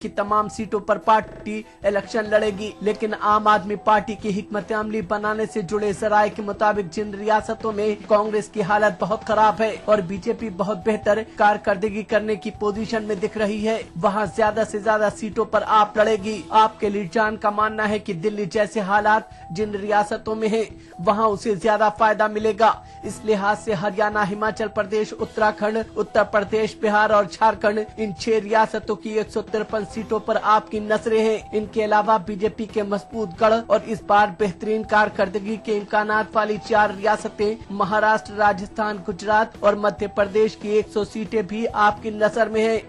कि तमाम सीटों पर पार्टी इलेक्शन लड़ेगी, लेकिन आम आदमी पार्टी की हिकमत अमली बनाने से जुड़े जराये के मुताबिक जिन रियासतों में कांग्रेस की हालत बहुत खराब है और बीजेपी बहुत बेहतर कारकर्दगी करने की पोजीशन में दिख रही है, वहां ज्यादा से ज्यादा सीटों पर आप लड़ेगी। आपके लीड जान का मानना है कि दिल्ली जैसे हालात जिन रियासतों में है वहां उसे ज्यादा फायदा मिलेगा। इस लिहाज से हरियाणा, हिमाचल प्रदेश, उत्तराखंड, उत्तर प्रदेश, बिहार और झारखंड, इन 6 रियासतों की 153 सीटों पर आपकी नजरें हैं। इनके अलावा बीजेपी के मजबूत गढ़ और इस बार बेहतरीन कारकर्दगी के इम्कानात वाली 4 रियासतें महाराष्ट्र, राजस्थान, गुजरात और मध्य प्रदेश की 100 सीटें भी आपकी नजर में है।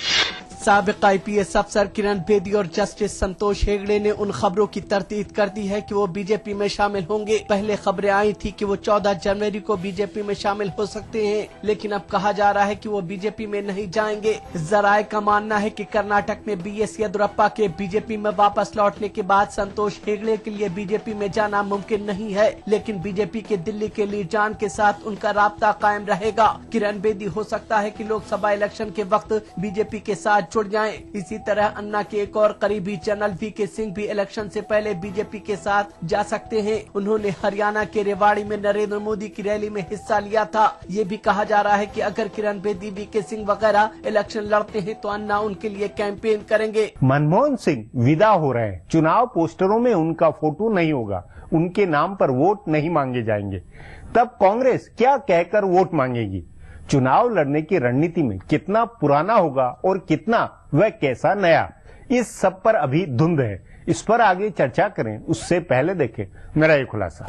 साबिक IPS अफसर किरण बेदी और जस्टिस संतोष हेगड़े ने उन खबरों की तरदीद कर दी है कि वो बीजेपी में शामिल होंगे। पहले खबरें आई थी कि वो 14 जनवरी को बीजेपी में शामिल हो सकते हैं, लेकिन अब कहा जा रहा है कि वो बीजेपी में नहीं जाएंगे। जराये का मानना है कि कर्नाटक में BS येदियुरप्पा के बीजेपी में वापस लौटने के बाद संतोष हेगड़े के लिए बीजेपी में जाना मुमकिन नहीं है, लेकिन बीजेपी के दिल्ली के लीड जान के साथ उनका राब्ता कायम रहेगा। किरण बेदी हो सकता है कि लोकसभा इलेक्शन के वक्त बीजेपी के साथ जुड़ जाएं। इसी तरह अन्ना के एक और करीबी जनरल VK सिंह भी इलेक्शन से पहले बीजेपी के साथ जा सकते हैं। उन्होंने हरियाणा के रेवाड़ी में नरेंद्र मोदी की रैली में हिस्सा लिया था। ये भी कहा जा रहा है कि अगर किरण बेदी, VK सिंह वगैरह इलेक्शन लड़ते हैं तो अन्ना उनके लिए कैंपेन करेंगे। मनमोहन सिंह विदा हो रहे हैं। चुनाव पोस्टरों में उनका फोटो नहीं होगा, उनके नाम पर वोट नहीं मांगे जाएंगे। तब कांग्रेस क्या कहकर वोट मांगेगी? चुनाव लड़ने की रणनीति में कितना पुराना होगा और कितना वह कैसा नया, इस सब पर अभी धुंध है। इस पर आगे चर्चा करें उससे पहले देखें मेरा ये खुलासा।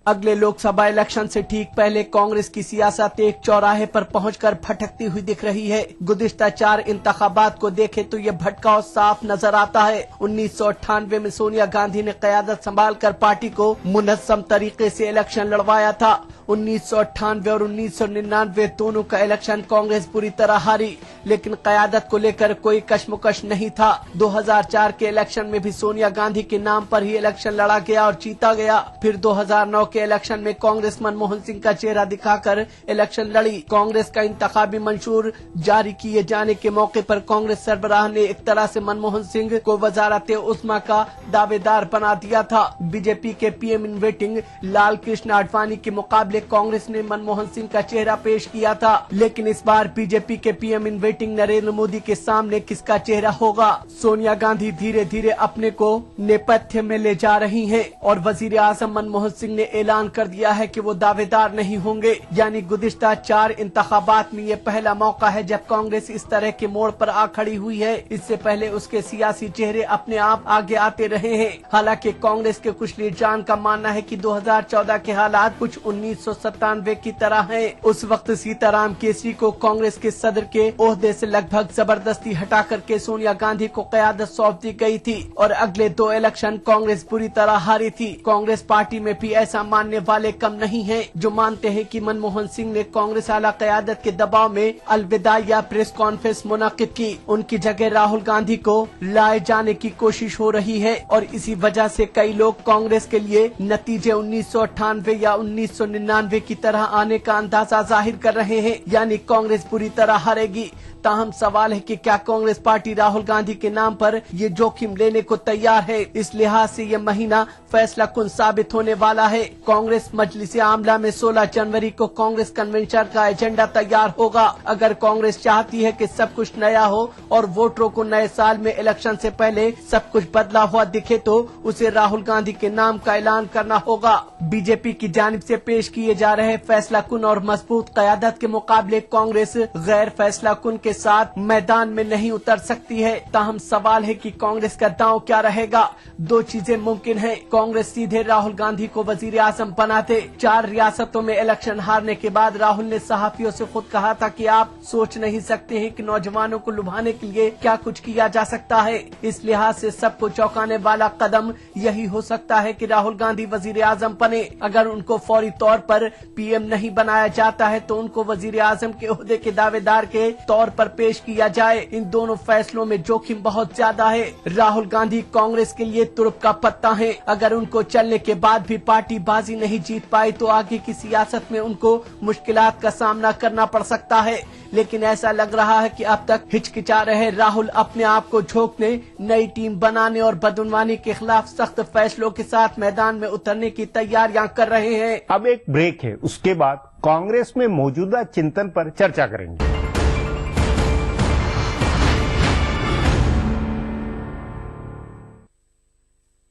अगले लोकसभा इलेक्शन से ठीक पहले कांग्रेस की सियासत एक चौराहे पर पहुंचकर भटकती हुई दिख रही है। गुज़िश्ता 4 इंतखाबात को देखे तो ये भटकाव साफ नजर आता है। 1998 में सोनिया गांधी ने क़यादत संभालकर पार्टी को मुनज़्ज़म तरीके से इलेक्शन लड़वाया था। 1998 और 1999 दोनों का इलेक्शन कांग्रेस पूरी तरह हारी, लेकिन क़यादत को लेकर कोई कशमकश नहीं था। 2004 के इलेक्शन में भी सोनिया गांधी के नाम पर ही इलेक्शन लड़ा गया और जीता गया। फिर 2009 के इलेक्शन में कांग्रेस मनमोहन सिंह का चेहरा दिखाकर इलेक्शन लड़ी। कांग्रेस का इंतखाबी मंशूर जारी किए जाने के मौके पर कांग्रेस सरबराह ने एक तरह से मनमोहन सिंह को वजारत उस्मा का दावेदार बना दिया था। बीजेपी के PM in waiting Lal Krishna Advani के मुकाबले कांग्रेस ने मनमोहन सिंह का चेहरा पेश किया था, लेकिन इस बार बीजेपी के PM in waiting Narendra Modi के सामने किसका चेहरा होगा? सोनिया गांधी धीरे धीरे अपने को नेपथ्य में ले जा रही हैं और वजीर आजम मनमोहन सिंह ने ऐलान कर दिया है कि वो दावेदार नहीं होंगे। यानी गुज़िश्ता 4 इंतखाबात में ये पहला मौका है जब कांग्रेस इस तरह के मोड़ पर आ खड़ी हुई है। इससे पहले उसके सियासी चेहरे अपने आप आगे आते रहे हैं। हालांकि कांग्रेस के कुछ लीड जान का मानना है कि 2014 के हालात कुछ 1997 की तरह हैं। उस वक्त सीताराम केसरी को कांग्रेस के सदर के ओहदे से लगभग जबरदस्ती हटा करके सोनिया गांधी को क़यादत सौंप दी गई थी और अगले 2 इलेक्शन कांग्रेस पूरी तरह हारी थी। कांग्रेस पार्टी में भी ऐसा मानने वाले कम नहीं हैं जो मानते हैं कि मनमोहन सिंह ने कांग्रेस आला क़यादत के दबाव में अलविदा या प्रेस कॉन्फ्रेंस मुनाकिद की। उनकी जगह राहुल गांधी को लाए जाने की कोशिश हो रही है और इसी वजह से कई लोग कांग्रेस के लिए नतीजे 1998 या 1999 की तरह आने का अंदाजा जाहिर कर रहे हैं। यानी कांग्रेस पूरी तरह हारेगी। ताहम सवाल है कि क्या कांग्रेस पार्टी राहुल गांधी के नाम पर ये जोखिम लेने को तैयार है? इस लिहाज से ये महीना फैसला कुन साबित होने वाला है। कांग्रेस मजलिस आमला में 16 जनवरी को कांग्रेस कन्वेंशन का एजेंडा तैयार होगा। अगर कांग्रेस चाहती है कि सब कुछ नया हो और वोटरों को नए साल में इलेक्शन से पहले सब कुछ बदला हुआ दिखे तो उसे राहुल गांधी के नाम का ऐलान करना होगा। बीजेपी की जानिब से पेश किए जा रहे फैसला कुन और मजबूत क़यादत के मुकाबले कांग्रेस गैर फैसला कुन के साथ मैदान में नहीं उतर सकती है। ताहम सवाल है कि कांग्रेस का दांव क्या रहेगा। 2 चीजें मुमकिन है। कांग्रेस सीधे राहुल गांधी को वजीर आजम बनाते। 4 रियासतों में इलेक्शन हारने के बाद राहुल ने सहाफियों से खुद कहा था कि आप सोच नहीं सकते हैं कि नौजवानों को लुभाने के लिए क्या कुछ किया जा सकता है। इस लिहाज से सबको चौंकाने वाला कदम यही हो सकता है कि राहुल गांधी वजीर आजम बने। अगर उनको फौरी तौर पर PM नहीं बनाया जाता है तो उनको वजीर आजम के ओहदे के दावेदार के तौर पर पेश किया जाए। इन दोनों फैसलों में जोखिम बहुत ज्यादा है। राहुल गांधी कांग्रेस के लिए तुरुप का पत्ता है। अगर उनको चलने के बाद भी पार्टी बाजी नहीं जीत पाई तो आगे की सियासत में उनको मुश्किलात का सामना करना पड़ सकता है। लेकिन ऐसा लग रहा है कि अब तक हिचकिचा रहे राहुल अपने आप को झोंकने, नई टीम बनाने और बदउनवानी के खिलाफ सख्त फैसलों के साथ मैदान में उतरने की तैयारियां कर रहे हैं। अब एक ब्रेक है, उसके बाद कांग्रेस में मौजूदा चिंतन पर चर्चा करेंगे।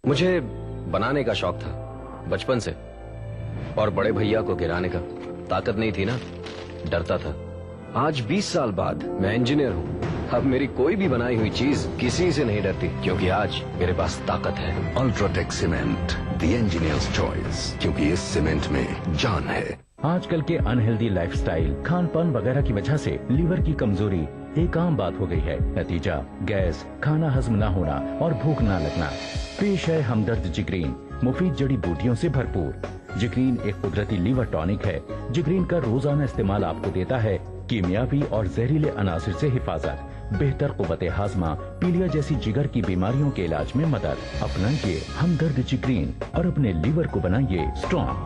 मुझे बनाने का शौक था बचपन से, और बड़े भैया को गिराने का। ताकत नहीं थी ना, डरता था। आज 20 साल बाद मैं इंजीनियर हूँ। अब मेरी कोई भी बनाई हुई चीज किसी से नहीं डरती, क्योंकि आज मेरे पास ताकत है। UltraTech cement, the engineers choice, क्योंकि इस सीमेंट में जान है। आजकल के अनहेल्दी लाइफस्टाइल, खान-पान वगैरह की वजह से लीवर की कमजोरी एक आम बात हो गई है। नतीजा गैस, खाना हजम न होना और भूख न लगना। पेश है हमदर्द जिग्रीन, मुफीद जड़ी बूटियों से भरपूर। जिग्रीन एक कुदरती लीवर टॉनिक है। जिग्रीन का रोजाना इस्तेमाल आपको देता है कीमियावी और जहरीले अनासिर से हिफाजत, बेहतर कुव्वते हाजमा, पीलिया जैसी जिगर की बीमारियों के इलाज में मदद। अपनाइए हमदर्द जिग्रीन और अपने लीवर को बनाइए स्ट्रॉन्ग।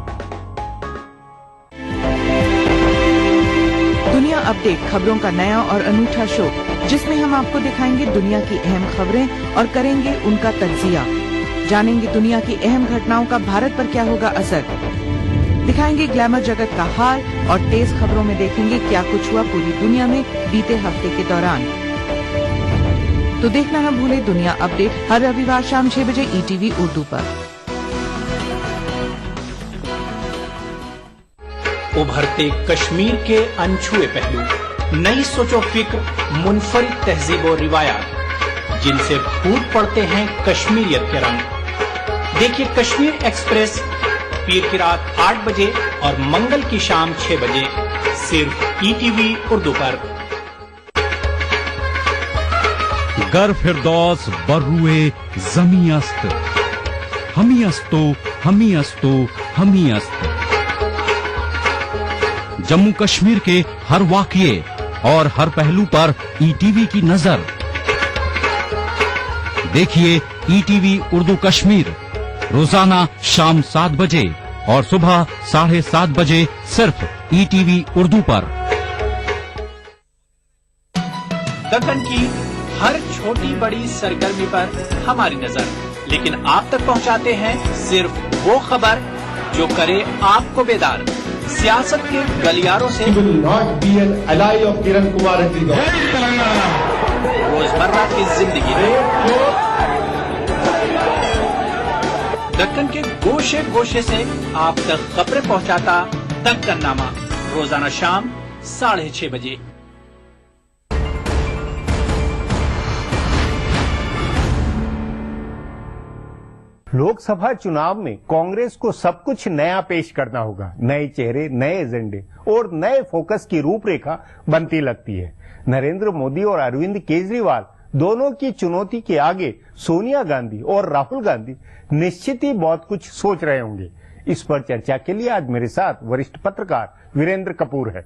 दुनिया अपडेट खबरों का नया और अनूठा शो, जिसमें हम आपको दिखाएंगे दुनिया की अहम खबरें और करेंगे उनका तज्जिया। जानेंगे दुनिया की अहम घटनाओं का भारत पर क्या होगा असर। दिखाएंगे ग्लैमर जगत का हाल और तेज खबरों में देखेंगे क्या कुछ हुआ पूरी दुनिया में बीते हफ्ते के दौरान। तो देखना न भूले दुनिया अपडेट हर रविवार शाम 6 बजे ETV उर्दू पर। उभरते कश्मीर के अनछुए पहलू, नई सोचो फिक्र, मुनफरिद तहजीब और रिवायात, जिनसे फूट पड़ते हैं कश्मीरियत के रंग। देखिए कश्मीर एक्सप्रेस पीर की रात 8 बजे और मंगल की शाम 6 बजे सिर्फ ETV उर्दू पर। गर फिरदौस बर्रुए जमी अस्त, हमी अस्तो हमी अस्तो हमी अस्त। जम्मू कश्मीर के हर वाकये और हर पहलू पर ETV की नजर। देखिए ETV उर्दू कश्मीर रोजाना शाम 7 बजे और सुबह 7:30 बजे सिर्फ ETV उर्दू पर। दक्कन की हर छोटी बड़ी सरगर्मी पर हमारी नजर, लेकिन आप तक पहुंचाते हैं सिर्फ वो खबर जो करे आपको बेदार। सियासत के गलियारों से रोजमर्रा की जिंदगी दक्कन के गोशे गोशे से आप तक खबरें पहुंचाता दक्कननामा, रोजाना शाम 6:30 बजे। लोकसभा चुनाव में कांग्रेस को सब कुछ नया पेश करना होगा। नए चेहरे, नए एजेंडे और नए फोकस की रूपरेखा बनती लगती है। नरेंद्र मोदी और अरविंद केजरीवाल दोनों की चुनौती के आगे सोनिया गांधी और राहुल गांधी निश्चित ही बहुत कुछ सोच रहे होंगे। इस पर चर्चा के लिए आज मेरे साथ वरिष्ठ पत्रकार वीरेंद्र कपूर है।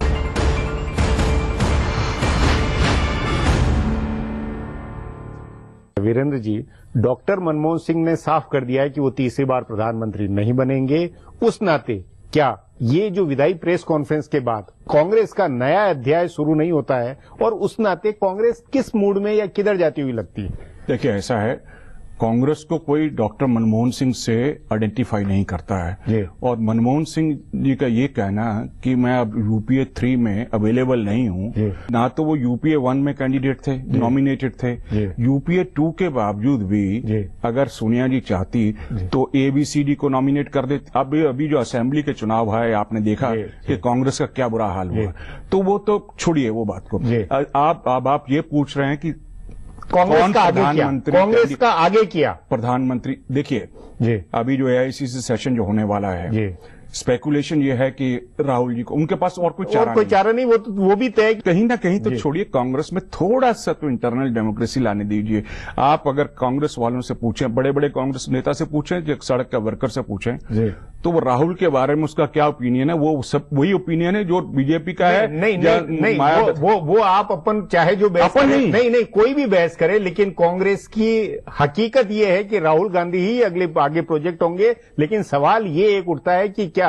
वीरेंद्र जी, डॉक्टर मनमोहन सिंह ने साफ कर दिया है कि वो तीसरी बार प्रधानमंत्री नहीं बनेंगे। उस नाते क्या ये जो विदाई प्रेस कॉन्फ्रेंस के बाद कांग्रेस का नया अध्याय शुरू नहीं होता है, और उस नाते कांग्रेस किस मूड में या किधर जाती हुई लगती है? देखिए, ऐसा है, कांग्रेस को कोई डॉक्टर मनमोहन सिंह से आइडेंटिफाई नहीं करता है। और मनमोहन सिंह जी का ये कहना कि मैं अब UPA 3 में अवेलेबल नहीं हूं, ना तो वो UPA 1 में कैंडिडेट थे, नॉमिनेटेड थे। UPA 2 के बावजूद भी अगर सोनिया जी चाहती तो ABCD को नॉमिनेट कर देती। अभी जो असेंबली के चुनाव है, आपने देखा कि कांग्रेस का क्या बुरा हाल हुआ। तो वो तो छोड़िए वो बात को। आप ये पूछ रहे हैं कि कांग्रेस का आगे क्या प्रधानमंत्री। देखिए, अभी जो AICC सेशन जो होने वाला है, स्पेकुलेशन ये है कि राहुल जी को, उनके पास और कोई चारा नहीं, वो भी तय। कहीं ना कहीं तो छोड़िए, कांग्रेस में थोड़ा सा तो इंटरनल डेमोक्रेसी लाने दीजिए। आप अगर कांग्रेस वालों से पूछें, बड़े बड़े कांग्रेस नेता से पूछें, जो सड़क का वर्कर से पूछें, तो वो राहुल के बारे में उसका क्या ओपिनियन है, वो सब वही ओपिनियन है जो बीजेपी का है। नहीं, वो आप अपन चाहे जो बहस करें, नहीं कोई भी बहस करे, लेकिन कांग्रेस की हकीकत ये है कि राहुल गांधी ही आगे प्रोजेक्ट होंगे। लेकिन सवाल ये एक उठता है कि क्या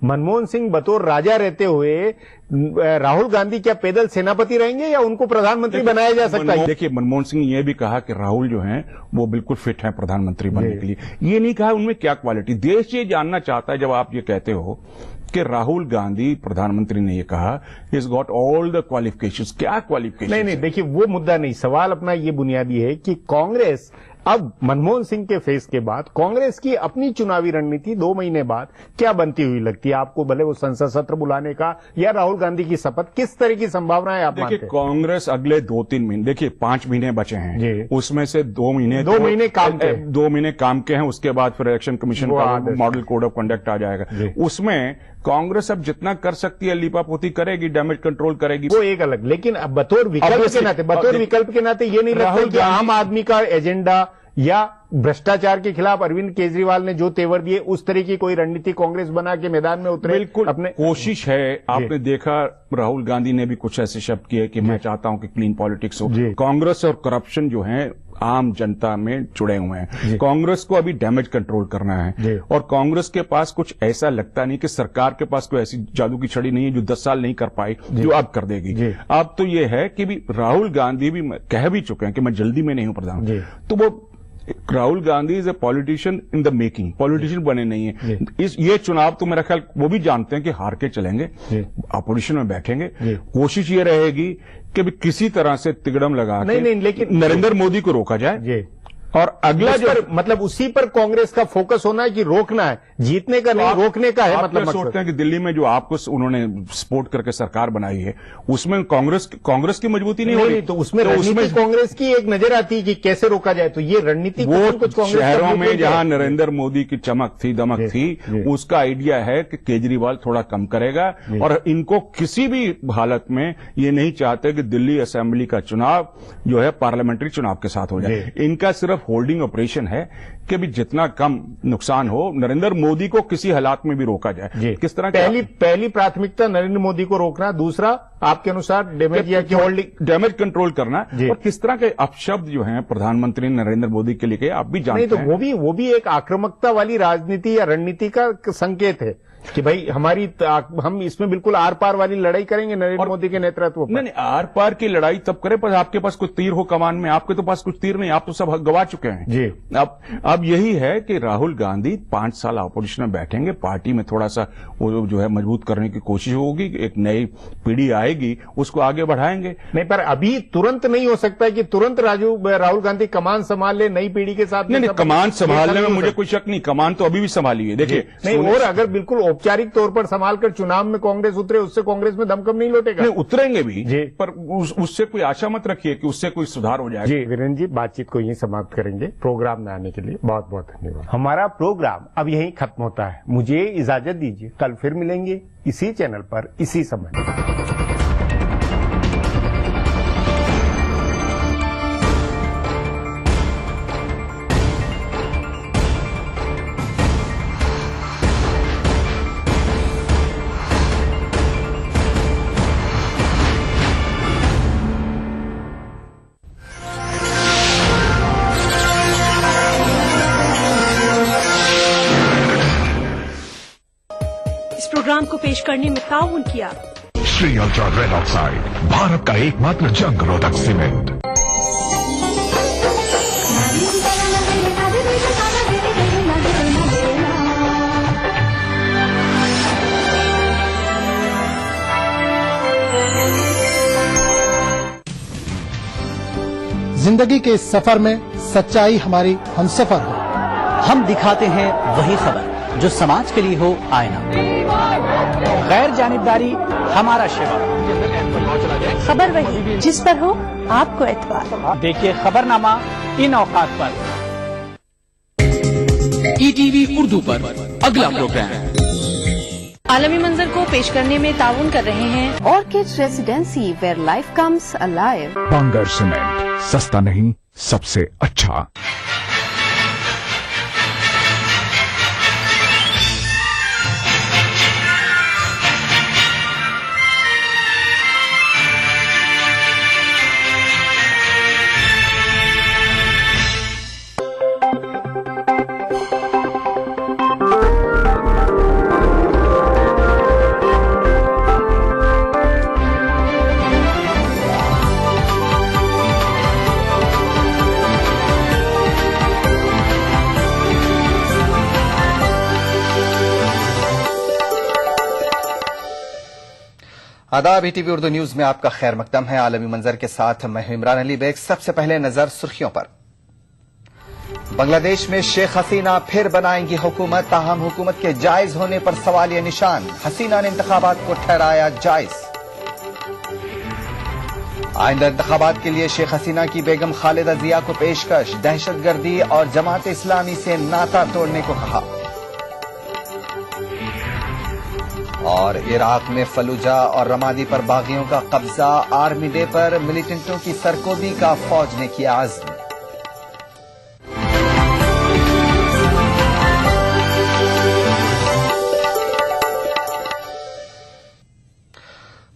मनमोहन सिंह बतौर राजा रहते हुए राहुल गांधी क्या पैदल सेनापति रहेंगे या उनको प्रधानमंत्री बनाया जा सकता है? देखिए, मनमोहन सिंह ने यह भी कहा कि राहुल जो हैं वो बिल्कुल फिट हैं प्रधानमंत्री बनने के लिए। ये नहीं कहा उनमें क्या क्वालिटी। देश ये जानना चाहता है, जब आप ये कहते हो कि राहुल गांधी प्रधानमंत्री ने ये कहा is got all the qualifications, क्या क्वालिफिकेशन? नहीं, देखिए वो मुद्दा नहीं, सवाल अपना ये बुनियादी है कि कांग्रेस अब मनमोहन सिंह के फेस के बाद कांग्रेस की अपनी चुनावी रणनीति 2 महीने बाद क्या बनती हुई लगती है आपको? भले वो संसद सत्र बुलाने का या राहुल गांधी की शपथ, किस तरह की संभावनाएं आप मानते हैं? देखिए, कांग्रेस अगले 2-3 महीने, देखिए 5 महीने बचे हैं, उसमें से 2 महीने काम के हैं। उसके बाद फिर इलेक्शन कमीशन का मॉडल कोड ऑफ कंडक्ट आ जाएगा। उसमें कांग्रेस अब जितना कर सकती है लीपापोती करेगी, डैमेज कंट्रोल करेगी, वो एक अलग। लेकिन अब बतौर विकल्प के नाते ये नहीं लगता कि आम आदमी का एजेंडा या भ्रष्टाचार के खिलाफ अरविंद केजरीवाल ने जो तेवर दिए उस तरह की कोई रणनीति कांग्रेस बना के मैदान में उतरे? बिल्कुल अपने कोशिश है। आपने देखा राहुल गांधी ने भी कुछ ऐसे शब्द किए कि मैं चाहता हूं कि क्लीन पॉलिटिक्स हो। कांग्रेस और करप्शन जो है आम जनता में जुड़े हुए हैं। कांग्रेस को अभी डैमेज कंट्रोल करना है और कांग्रेस के पास कुछ ऐसा लगता नहीं कि सरकार के पास कोई ऐसी जादू की छड़ी नहीं है जो 10 साल नहीं कर पाई, जो अब कर देगी। अब तो ये है कि भी राहुल गांधी भी कह भी चुके हैं कि मैं जल्दी में नहीं हूं प्रधान। तो वो Rahul Gandhi is a politician in the making, politician बने नहीं है। ये चुनाव तो मेरा ख्याल वो भी जानते हैं कि हार के चलेंगे, अपोजिशन में बैठेंगे। कोशिश ये रहेगी कि भी किसी तरह से तिगड़म लगा के लेकिन नरेंद्र मोदी को रोका जाए। और अगला जो मतलब उसी पर कांग्रेस का फोकस होना है कि रोकना है, जीतने का नहीं, रोकने का है। मतलब सोचते हैं कि दिल्ली में जो आपको उन्होंने सपोर्ट करके सरकार बनाई है उसमें कांग्रेस की मजबूती नहीं होगी, तो उसमें कांग्रेस की एक नजर आती है कि कैसे रोका जाए। तो ये रणनीति वो शहरों में जहां नरेंद्र मोदी की चमक थी, दमक थी, उसका आइडिया है कि केजरीवाल थोड़ा कम करेगा। और इनको किसी भी हालत में ये नहीं चाहते कि दिल्ली असेंबली का चुनाव जो है पार्लियामेंट्री चुनाव के साथ हो जाए। इनका सिर्फ होल्डिंग ऑपरेशन है कि भी जितना कम नुकसान हो, नरेंद्र मोदी को किसी हालात में भी रोका जाए। किस तरह पहली प्राथमिकता नरेंद्र मोदी को रोकना, दूसरा आपके अनुसार डैमेज कंट्रोल करना। और किस तरह के अपशब्द जो हैं प्रधानमंत्री नरेंद्र मोदी के लिए आप भी जानते हैं। तो वो भी एक आक्रामकता वाली राजनीति या रणनीति का संकेत है कि भाई हम इसमें बिल्कुल आर पार वाली लड़ाई करेंगे नरेंद्र मोदी के नेतृत्व पर। नहीं, आर पार की लड़ाई तब करें पर आपके पास कोई तीर हो कमान में। आपके तो पास कुछ तीर नहीं, आप तो सब गवा चुके हैं जी। अब यही है कि राहुल गांधी 5 साल अपोजिशन में बैठेंगे, पार्टी में थोड़ा सा वो जो है मजबूत करने की कोशिश होगी, एक नई पीढ़ी आएगी उसको आगे बढ़ाएंगे। नहीं, पर अभी तुरंत नहीं हो सकता है कि तुरंत राहुल गांधी कमान संभाल ले नई पीढ़ी के साथ। नहीं, कमान संभालने में मुझे कोई शक नहीं, कमान तो अभी भी संभाली है। देखिए नहीं, और अगर बिल्कुल औपचारिक तौर पर संभालकर चुनाव में कांग्रेस उतरे, उससे कांग्रेस में दमकम नहीं लौटेगा। नहीं, उतरेंगे भी पर उससे कोई आशा मत रखिए कि उससे कोई सुधार हो जाएगा। जी वीरेंद्र जी, बातचीत को यहीं समाप्त करेंगे। प्रोग्राम में आने के लिए बहुत बहुत धन्यवाद। हमारा प्रोग्राम अब यहीं खत्म होता है, मुझे इजाजत दीजिए। कल फिर मिलेंगे इसी चैनल पर इसी समय। प्रोग्राम को पेश करने में ताउन किया Shri ultra red oxide, Bharat का एकमात्र जंग रोधक सीमेंट। जिंदगी के इस सफर में सच्चाई हमारी हमसफर हो। हम दिखाते हैं वही खबर जो समाज के लिए हो आईना। गैर जानिबदारी हमारा शिवा। खबर वही जिस पर हो आपको एतबार। देखिए खबरनामा इन औकात पर। ईटीवी उर्दू पर अगला प्रोग्राम आलमी मंजर को पेश करने में ताउन कर रहे हैं Orchid Residency, where life comes alive. Bangur cement, सस्ता नहीं सबसे अच्छा। आदाब, ईटीवी उर्दू न्यूज में आपका खैर मकदम है। आलमी मंजर के साथ मैं हूं इमरान अली बेग। सबसे पहले नजर सुर्खियों पर। बांग्लादेश में शेख हसीना फिर बनाएंगी हुकूमत, ताहम हुकूमत के जायज होने पर सवालिया निशान। हसीना ने इंतखाबात को ठहराया जायज। आइंदा इंतखाबात के लिए शेख हसीना की बेगम खालिदा जिया को पेशकश, दहशतगर्दी और जमात इस्लामी से नाता तोड़ने को कहा। और इराक में फलूजा और रमादी पर बागियों का कब्जा, आर्मी डे पर मिलिटेंटों की सरकोबी का फौज ने किया आज़्म।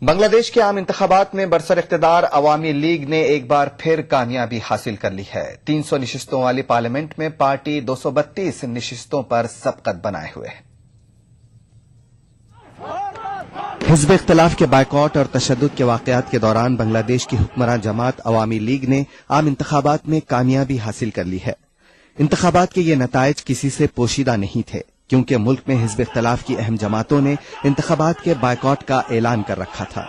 बांग्लादेश के आम इंतखाबात में बरसर इख्तिदार अवामी लीग ने एक बार फिर कामयाबी हासिल कर ली है। 300 निशिस्तों वाली पार्लियामेंट में पार्टी 232 निशिस्तों पर सबकत बनाए हुए है। हिज़्ब इख्तिलाफ के बायकॉट और तशद्दुद के वाक़यात के दौरान बांग्लादेश की हुक्मरान जमात अवामी लीग ने आम इंतखाबात में कामयाबी हासिल कर ली है। इंतखाबात के ये नताइज किसी से पोशीदा नहीं थे, क्योंकि मुल्क में हिज़्ब इख्तिलाफ की अहम जमातों ने इंतखाबात के बायकॉट का ऐलान कर रखा था।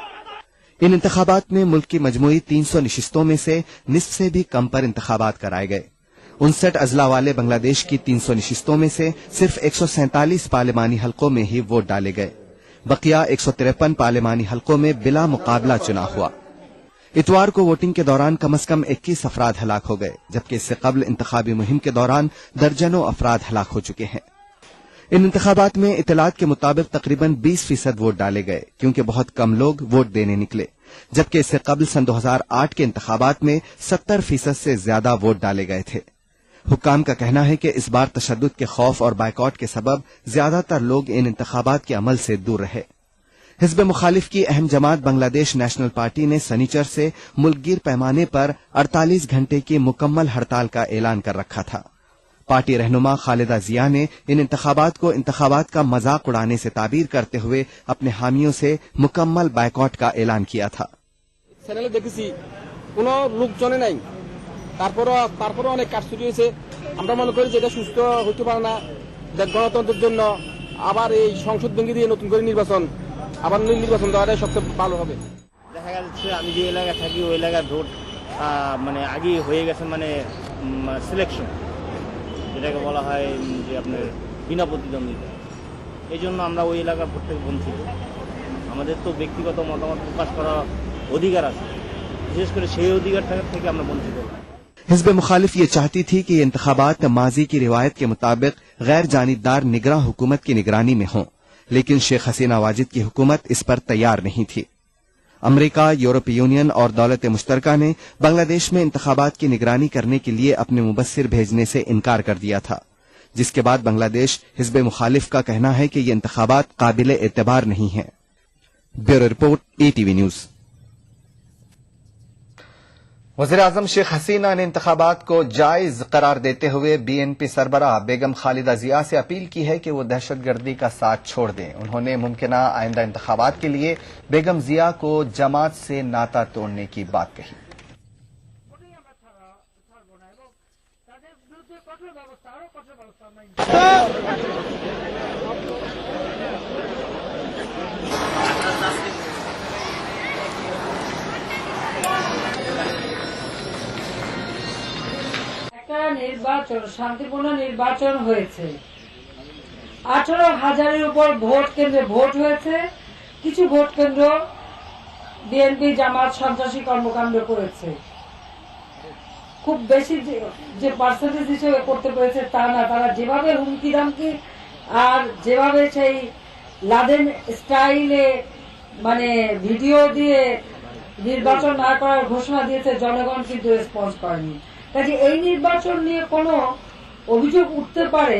इन इंतखाबात में मुल्क की मजमूई 300 निशिस्तों में से निस्फ से भी कम पर इंतखाबात कराए गए। 59 अजला वाले बांग्लादेश की 300 निशिस्तों में से सिर्फ 147 पार्लिमानी हल्कों में ही वोट डाले गए। बकिया 153 पार्लिमानी हल्कों में बिला मुकाबला चुनाव हुआ। इतवार को वोटिंग के दौरान कम से कम 21 अफराद हलाक हो गए, जबकि इससे कबल इंतखाबी मुहिम के दौरान दर्जनों अफराद हलाक हो चुके हैं। इन इंतखाबात में इतलात के मुताबिक तकरीबन 20% वोट डाले गए, क्योंकि बहुत कम लोग वोट देने निकले, जबकि इससे कबल सन 2008 के इंतखाबात में 70% से ज्यादा वोट डाले गए थे। हुक्काम का कहना है कि इस बार तशद्दुद के खौफ और बायकॉट के सबब ज्यादातर लोग इन इंतखाबात के अमल से दूर रहे। हिज़्ब मुखालिफ की अहम जमात बांग्लादेश नेशनल पार्टी ने सनीचर से मुल्कगीर पैमाने पर 48 घंटे की मुकम्मल हड़ताल का ऐलान कर रखा था। पार्टी रहनुमा खालिदा जिया ने इन इंतखाबात को इंतखाबात का मजाक उड़ाने से ताबीर करते हुए अपने हामियों से मुकम्मल बायकॉट का ऐलान किया था। তারপরও অনেক কারচুপি হয়েছে। আমরা মনে করি যে এটা সুস্থ হতে পারে না। গণতন্ত্রের জন্য আবার এই সংসদ ভেঙে দিয়ে নতুন করে নির্বাচন দেওয়াটাই সবচেয়ে ভালো হবে। দেখা যাচ্ছে আমি যে এলাকায় থাকি ওই এলাকার ভোট মানে আগেই হয়ে গেছে, মানে সিলেকশন, যেটাকে বলা হয় যে আপনার বিনা প্রতিদ্বন্দ্বিতা। এই জন্য আমরা ওই এলাকার ভোট থেকে বঞ্চিত। আমাদের তো ব্যক্তিগত মতামত প্রকাশ করার অধিকার আছে, বিশেষ করে সেই অধিকার থেকে আমরা বঞ্চিত। हिज़्ब मुखालिफ ये चाहती थी कि ये इंतखाबात माजी की रिवायत के मुताबिक गैर जानिबदार निगरां हुकूमत की निगरानी में हों, लेकिन शेख हसीना वाजिद की हुकूमत इस पर तैयार नहीं थी। अमरीका, यूरोपीय यूनियन और दौलत मुश्तरका ने बांग्लादेश में इंतखाबात की निगरानी करने के लिए अपने मुबस्सिर भेजने से इनकार कर दिया था, जिसके बाद बांग्लादेश हिज़्ब मुखालिफ का कहना है कि ये इंतखाबात काबिल एतबार नहीं है। Bureau report, ETV news. वज़ीर आज़म शेख हसीना ने इंतखाबात को जायज करार देते हुए बीएनपी सरबराह बेगम खालिदा जिया से अपील की है कि वो दहशतगर्दी का साथ छोड़ दें। उन्होंने मुमकिना आइंदा इंतखाबात के लिए बेगम जिया को जमात से नाता तोड़ने की बात कही। নির্বাচন শান্তিপূর্ণ নির্বাচন হয়েছে। 18,000-এর উপর ভোট কেন্দ্রে ভোট হয়েছে। কিছু ভোট কেন্দ্র বিএনপি জামাত সন্ত্রাসী কর্মকাণ্ড করেছে। খুব বেশি যে পার্সেন্টেজ হিসেবে করতে পেরেছে তা না। তারা যেভাবে হুমকি দামকি আর যেভাবে সেই লাদেন স্টাইলে মানে ভিডিও দিয়ে নির্বাচন না করার ঘোষণা দিয়েছে, জনগণ কিন্তু রেসপন্স করেনি। কাজে এই নির্বাচন নিয়ে কোনো অভিযোগ উঠতে পারে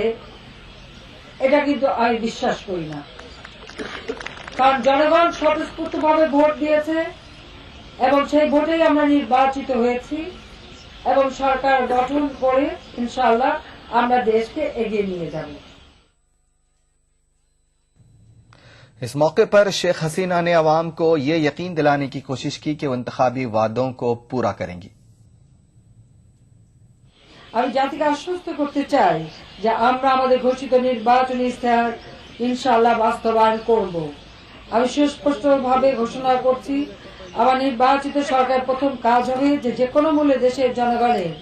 এটা কিন্তু আমি বিশ্বাস করি না, কারণ জনগণ স্বতঃস্ফূর্তভাবে ভোট দিয়েছে এবং সেই ভোটেই আমরা নির্বাচিত হয়েছি এবং সরকার গঠন করে ইনশাআল্লাহ আমরা দেশকে এগিয়ে নিয়ে যাব। इस मौके पर शेख हसीना ने अवाम को ये यकीन दिलाने की कोशिश की कि वो इंतखाबी वादों को पूरा करेंगी। আমি জাতিকে আশ্বস্ত করতে চাই যে আমরা আমাদের ঘোষিত নির্বাচনী ইশতেহার ইনশাআল্লাহ বাস্তবায়ন করব আমি সুস্পষ্টভাবে ঘোষণা করছি, আমার নির্বাচিত সরকারের প্রথম কাজ হবে যে কোনো মূল্যে দেশের জনগণের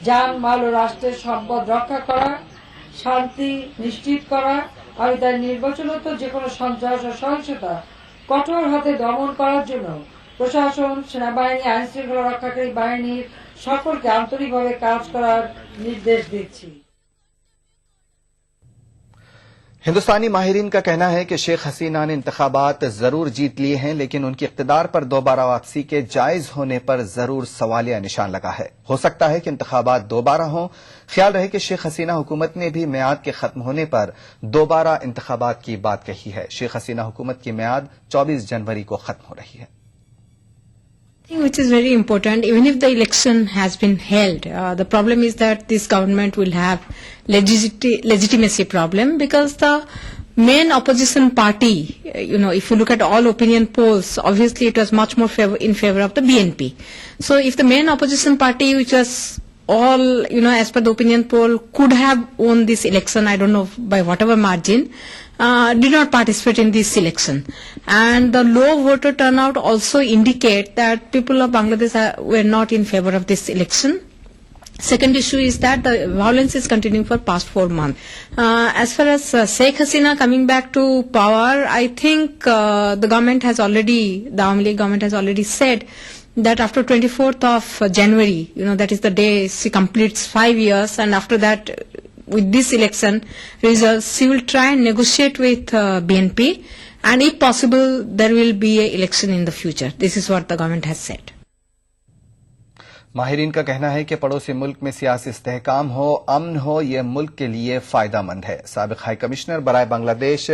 জান মাল ও রাষ্ট্রের সম্পদ রক্ষা করা, শান্তি নিশ্চিত করা। আমি তার নির্বাচনত যে কোনো সন্ত্রাস ও সহিংসতা কঠোর হাতে দমন করার জন্য প্রশাসন, সেনাবাহিনী, আইন শৃঙ্খলা রক্ষাকারী বাহিনীর সকলকে আন্তরিকভাবে কাজ করার निर्देश দিচ্ছি। हिंदुस्तानी माहिरीन का कहना है कि शेख हसीना ने इंतखाबात जरूर जीत लिए हैं, लेकिन उनकी इख्तिदार पर दोबारा वापसी के जायज होने पर जरूर सवालिया निशान लगा है। हो सकता है कि इंतखाबात दोबारा हों। ख्याल रहे कि शेख हसीना हुकूमत ने भी मियाद के खत्म होने पर दोबारा इंतखाबात की बात कही है। शेख हसीना हुकूमत की मियाद 24 जनवरी को खत्म हो रही है। Which is very important. Even if the election has been held, the problem is that this government will have legitimacy problem, because the main opposition party, if you look at all opinion polls, obviously it was much more in favor of the BNP. So if the main opposition party, which was all, as per the opinion poll, could have won this election, I don't know by whatever margin, did not participate in this election. And the low voter turnout also indicate that people of Bangladesh were not in favor of this election. Second issue is that the violence is continuing for past 4 months. As far as Sheikh Hasina coming back to power, I think the government has already, the Awami League government has already said that after 24th of January, that is the day she completes 5 years, and after that, with this election results, she will try and negotiate with BNP, and if possible, there will be an election in the future. This is what the government has said. माहिरीन का कहना है कि पड़ोसी मुल्क में सियासी इस्तेहकाम हो, अमन हो, यह मुल्क के लिए फायदामंद है। साबिक हाई कमिश्नर बराए बांग्लादेश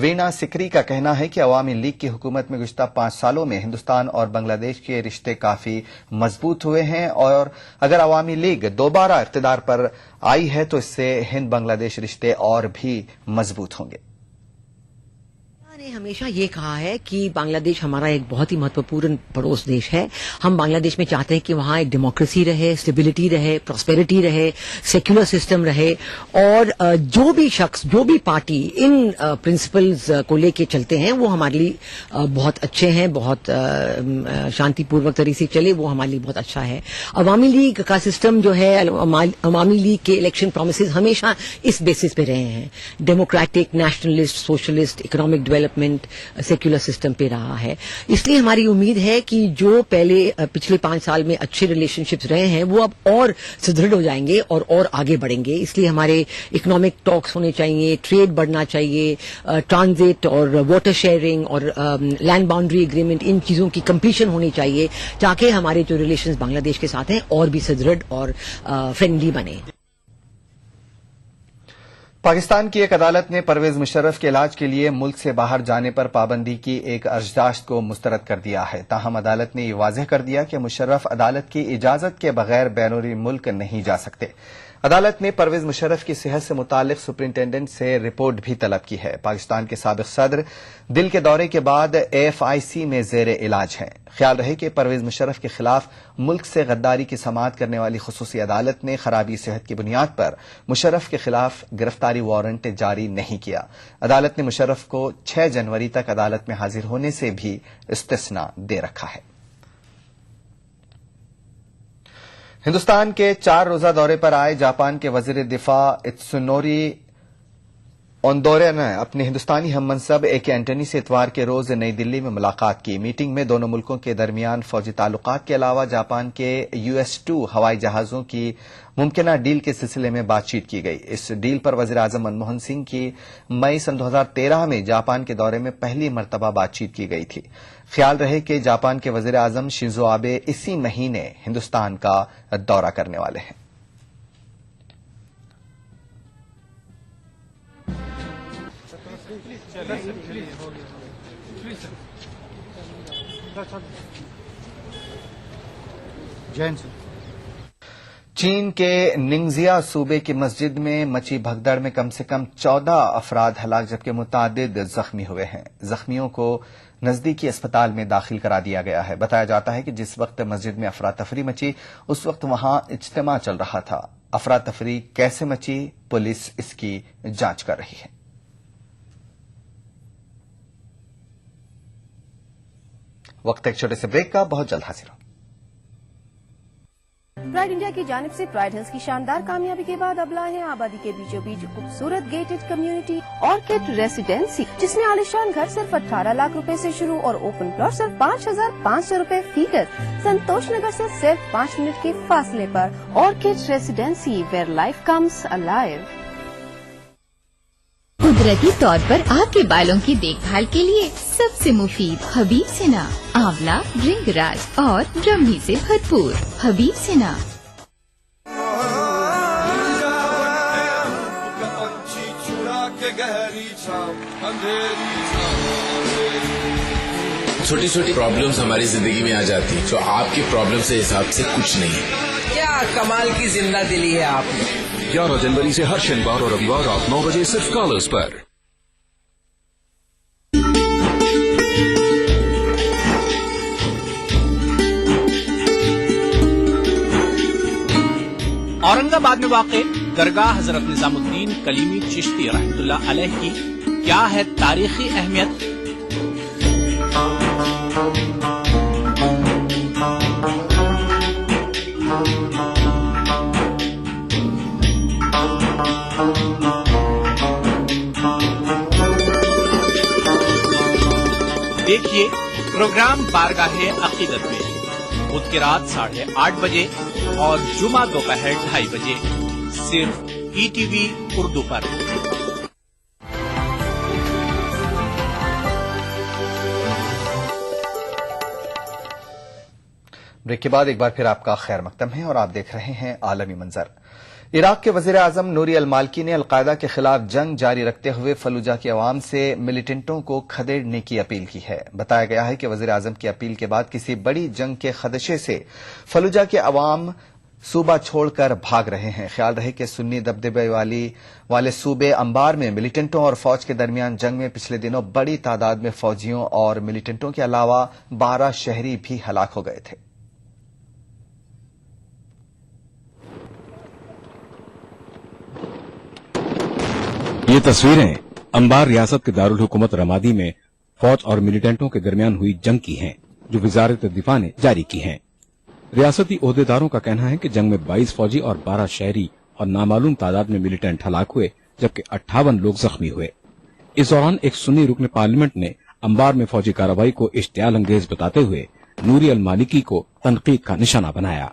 वीना सिकरी का कहना है कि अवामी लीग की हुकूमत में गुज़िश्ता 5 सालों में हिंदुस्तान और बांग्लादेश के रिश्ते काफी मजबूत हुए हैं, और अगर अवामी लीग दोबारा इख्तिदार पर आई है तो इससे हिंद बांग्लादेश रिश्ते और भी मजबूत होंगे। ने हमेशा ये कहा है कि बांग्लादेश हमारा एक बहुत ही महत्वपूर्ण पड़ोस देश है। हम बांग्लादेश में चाहते हैं कि वहाँ एक डेमोक्रेसी रहे, स्टेबिलिटी रहे, प्रॉस्पेरिटी रहे, सेक्युलर सिस्टम रहे, और जो भी शख्स, जो भी पार्टी इन प्रिंसिपल्स को लेके चलते हैं वो हमारे लिए बहुत अच्छे हैं, बहुत शांतिपूर्वक तरीके से चले, वो हमारे लिए बहुत अच्छा है। अवामी लीग का सिस्टम जो है, अवामी लीग के इलेक्शन प्रोमिसेस हमेशा इस बेसिस पे रहे हैं, democratic, nationalist, socialist, economic development, secular system पे रहा है। इसलिए हमारी उम्मीद है कि जो पिछले 5 साल में अच्छे रिलेशनशिप्स रहे हैं वो अब और सुदृढ़ हो जाएंगे और आगे बढ़ेंगे। इसलिए हमारे इकोनॉमिक टॉक्स होने चाहिए, ट्रेड बढ़ना चाहिए, ट्रांजिट और वाटर शेयरिंग और लैंड बाउंड्री एग्रीमेंट, इन चीजों की कंप्लीशन होनी चाहिए, ताकि हमारे जो रिलेशंस बांग्लादेश के साथ हैं और भी सुदृढ़ और फ्रेंडली बने। पाकिस्तान की एक अदालत ने परवेज मुशर्रफ के इलाज के लिए मुल्क से बाहर जाने पर पाबंदी की एक अर्जदाश्त को मुस्तरद कर दिया है। ताहम अदालत ने यह वाज़ेह कर दिया कि मुशर्रफ अदालत की इजाजत के बगैर बैरूनी मुल्क नहीं जा सकते। अदालत ने परवेज मुशर्रफ की सेहत से मुतालिक सुपरिंटेंडेंट से रिपोर्ट भी तलब की है। पाकिस्तान के साबिक सदर दिल के दौरे के बाद AFIC में जेरे इलाज हैं। ख्याल रहे कि परवेज मुशर्रफ के खिलाफ मुल्क से गद्दारी की समाअत करने वाली खुसूसी अदालत ने खराबी सेहत की बुनियाद पर मुशर्रफ के खिलाफ गिरफ्तारी वारंट जारी नहीं किया। अदालत ने मुशर्रफ को 6 जनवरी तक अदालत में हाजिर होने से भी इस्तिस्ना दे रखा है। हिंदुस्तान के 4 रोजा दौरे पर आए जापान के वजीर दिफा इत्सुनोरी ओंदोरे ने अपने हिंदुस्तानी हममनसब AK एंटनी से इतवार के रोज नई दिल्ली में मुलाकात की। मीटिंग में दोनों मुल्कों के दरमियान फौजी ताल्लुकात के अलावा जापान के US-2 हवाई जहाजों की मुमकिना डील के सिलसिले में बातचीत की गई। इस डील पर वजीर आजम मनमोहन सिंह की मई सन 2013 में जापान के दौरे में पहली मरतबा बातचीत की गई थी। ख्याल रहे कि जापान के वजीर आजम शिंजो आबे इसी महीने हिंदुस्तान का दौरा करने वाले हैं। चीन के निंगजिया सूबे की मस्जिद में मची भगदड़ में कम से कम 14 अफराद हलाक जबकि मुतादिद जख्मी हुए हैं। जख्मियों को नजदीकी अस्पताल में दाखिल करा दिया गया है। बताया जाता है कि जिस वक्त मस्जिद में अफरा तफरी मची उस वक्त वहां इज्तिमा चल रहा था। अफरा तफरी कैसे मची, पुलिस इसकी जांच कर रही है। वक्त एक छोटे से ब्रेक का, बहुत जल्द हाजिर हो। प्राइड इंडिया की जानिब से प्राइड हिल्स की शानदार कामयाबी के बाद अब लाए हैं आबादी के बीचों बीच खूबसूरत गेटेड कम्युनिटी ऑर्किड रेसिडेंसी, जिसमें आलिशान घर सिर्फ 18 लाख रुपए से शुरू और ओपन प्लॉट सिर्फ 5,500 रुपए फी गज। संतोष नगर से सिर्फ 5 मिनट के फासले पर Orchid Residency, where life comes alive. कुदरती तौर पर आपके बालों की देखभाल के लिए सबसे मुफीद हबीब सेना, आंवला, भृंगराज और ब्रह्मी से भरपूर हबीब सेना। छोटी छोटी प्रॉब्लम्स हमारी जिंदगी में आ जाती है, जो आपकी प्रॉब्लम से हिसाब से कुछ नहीं है। क्या कमाल की जिंदा दिली है आपने। 11 जनवरी से हर शनिवार और रविवार रात 9 बजे सिर्फ कॉलर्स पर। औरंगाबाद में वाक़े दरगाह हजरत निजामुद्दीन कलीमी चिश्ती रहमतुल्लाह अलैह की क्या है तारीखी अहमियत। देखिए प्रोग्राम बारगाहे अकीदत में बुध की रात 8:30 बजे और जुमा दोपहर 2:30 बजे सिर्फ ETV उर्दू पर। ब्रेक के बाद एक बार फिर आपका खैर मकदम है और आप देख रहे हैं आलमी मंजर। इराक के वजीर आजम नूरी अल मालिकी ने अलकायदा के खिलाफ जंग जारी रखते हुए फलूजा की अवाम से मिलिटेंटों को खदेड़ने की अपील की है। बताया गया है कि वजीर आजम की अपील के बाद किसी बड़ी जंग के खदशे से फलूजा के अवाम सूबा छोड़कर भाग रहे हैं। ख्याल रहे कि सुन्नी दबदबे वाले सूबे अंबार में मिलिटेंटों और फौज के दरमियान जंग में पिछले दिनों बड़ी तादाद में फौजियों और मिलिटेंटों के अलावा 12 शहरी भी हलाक हो गए थे। ये तस्वीरें अंबार रियासत के दारुल हुकूमत रमादी में फौज और मिलिटेंटों के दरमियान हुई जंग की हैं, जो वजारत दिफा ने जारी की हैं। रियासती ओहदेदारों का कहना है कि जंग में 22 फौजी और 12 शहरी और नामालूम तादाद में मिलिटेंट हलाक हुए, जबकि 58 लोग जख्मी हुए। इस दौरान एक सुन्नी रुकन पार्लियामेंट ने अंबार में फौजी कार्रवाई को इश्तियाल अंगेज बताते हुए नूरी अल मालिकी को तनकीद का निशाना बनाया।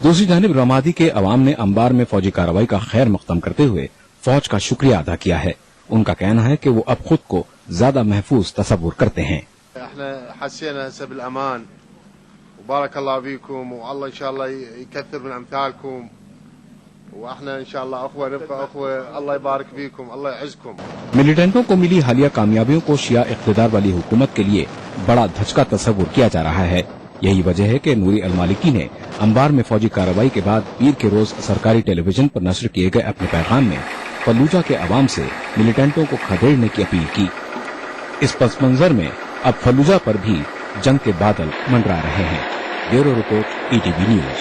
दूसरी जानिब रमादी के अवाम ने अंबार में फौजी कार्रवाई का खैर मकदम करते हुए फौज का शुक्रिया अदा किया है। उनका कहना है कि वो अब खुद को ज्यादा महफूज तस्वुर करते हैं। मिलिटेंटों को मिली हालिया कामयाबियों को शिया इख्तिदार वाली हुकूमत के लिए बड़ा धचका तस्वुर किया जा रहा है। यही वजह है कि नूरी अल मालिकी ने अंबार में फौजी कार्रवाई के बाद पीर के रोज सरकारी टेलीविजन पर नशर किए गए अपने पैगाम में फलूजा के अवाम से मिलिटेंटों को खदेड़ने की अपील की। इस पस मंजर में अब फलूजा पर भी जंग के बादल मंडरा रहे हैं। Bureau report ETV news.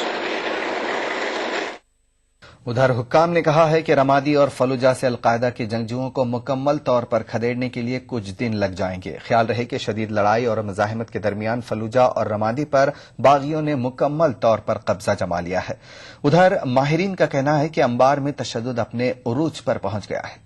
उधर हुक्काम ने कहा है कि रमादी और फलूजा से अलकायदा के जंगजुओं को मुकम्मल तौर पर खदेड़ने के लिए कुछ दिन लग जाएंगे। ख्याल रहे कि शदीद लड़ाई और मज़ाहिमत के दरमियान फलूजा और रमादी पर बागियों ने मुकम्मल तौर पर कब्जा जमा लिया है। उधर माहिरीन का कहना है कि अंबार में तशद्दुद अपने उरूज पर पहुंच गया है।